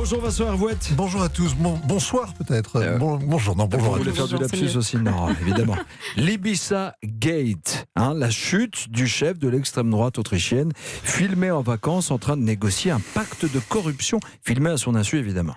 Bonjour Vincent Hervouette. Bonjour à tous, bonsoir peut-être. Bonjour, non, bonjour Vous à voulez tous. faire du lapsus aussi? Non, évidemment. L'Ibiza Gate, la chute du chef de l'extrême droite autrichienne, filmé en vacances en train de négocier un pacte de corruption, filmé à son insu évidemment.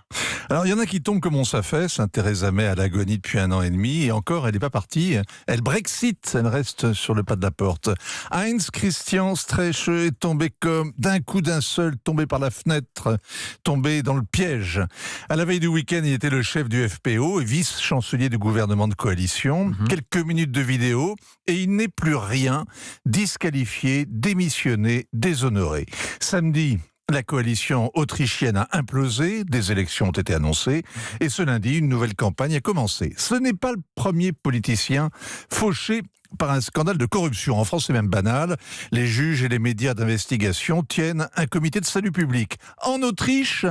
Alors il y en a qui tombent comme on s'affaisse, Theresa May à l'agonie depuis 1 an et demi, et encore elle n'est pas partie, elle Brexit, elle reste sur le pas de la porte. Heinz Christian Streeche est tombé comme d'un coup d'un seul, tombé par la fenêtre, tombé dans le piège. À la veille du week-end, il était le chef du FPO, vice-chancelier du gouvernement de coalition. Quelques minutes de vidéo, et il n'est plus rien, disqualifié, démissionné, déshonoré. Samedi, la coalition autrichienne a implosé, des élections ont été annoncées, et ce lundi, une nouvelle campagne a commencé. Ce n'est pas le premier politicien fauché par un scandale de corruption. En France, c'est même banal. Les juges et les médias d'investigation tiennent un comité de salut public. En Autriche,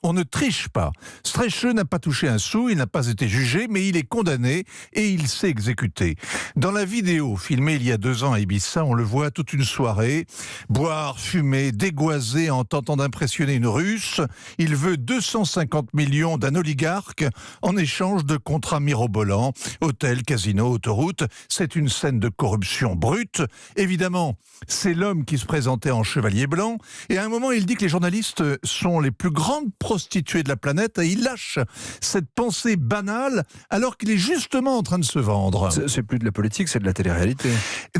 on ne triche pas. Streeche n'a pas touché un sou, il n'a pas été jugé, mais il est condamné et il s'est exécuté. Dans la vidéo filmée il y a 2 ans à Ibiza, on le voit toute une soirée, boire, fumer, dégoiser en tentant d'impressionner une Russe. Il veut 250 millions d'un oligarque en échange de contrats mirobolants, hôtels, casinos, autoroutes. C'est une scène de corruption brute. Évidemment, c'est l'homme qui se présentait en chevalier blanc, et à un moment, il dit que les journalistes sont les plus grandes prostituée de la planète, et il lâche cette pensée banale alors qu'il est justement en train de se vendre. C'est plus de la politique, c'est de la télé-réalité.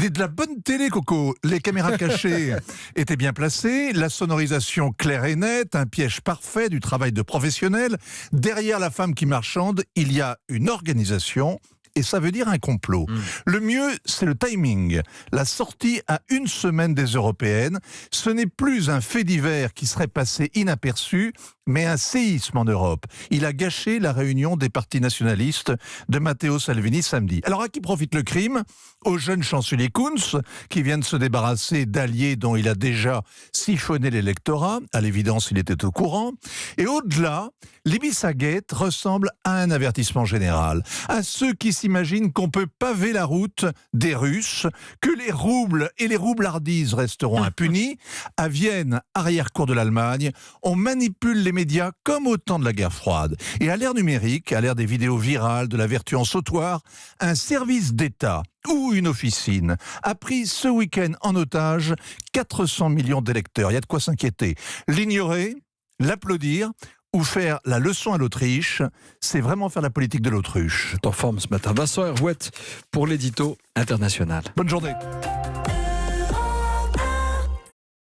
Et de la bonne télé, Coco. Les caméras cachées étaient bien placées, la sonorisation claire et nette, un piège parfait du travail de professionnel. Derrière la femme qui marchande, il y a une organisation. Et ça veut dire un complot. Le mieux, c'est le timing. La sortie à 1 semaine des européennes, ce n'est plus un fait divers qui serait passé inaperçu, mais un séisme en Europe. Il a gâché la réunion des partis nationalistes de Matteo Salvini samedi. Alors à qui profite le crime? Au jeune chancelier Kunz, qui vient de se débarrasser d'alliés dont il a déjà siphonné l'électorat. À l'évidence, il était au courant. Et au-delà, l'Ibiza Gate ressemble à un avertissement général. À ceux qui s'imaginent qu'on peut paver la route des Russes, que les roubles et les roublardises resteront impunis. À Vienne, arrière-cour de l'Allemagne, on manipule les médias comme au temps de la guerre froide. Et à l'ère numérique, à l'ère des vidéos virales, de la vertu en sautoir, un service d'État ou une officine a pris ce week-end en otage 400 millions d'électeurs. Il y a de quoi s'inquiéter. L'ignorer, l'applaudir ou faire la leçon à l'Autriche, c'est vraiment faire la politique de l'autruche. En forme ce matin. Vincent Hervouette pour l'édito international. Bonne journée.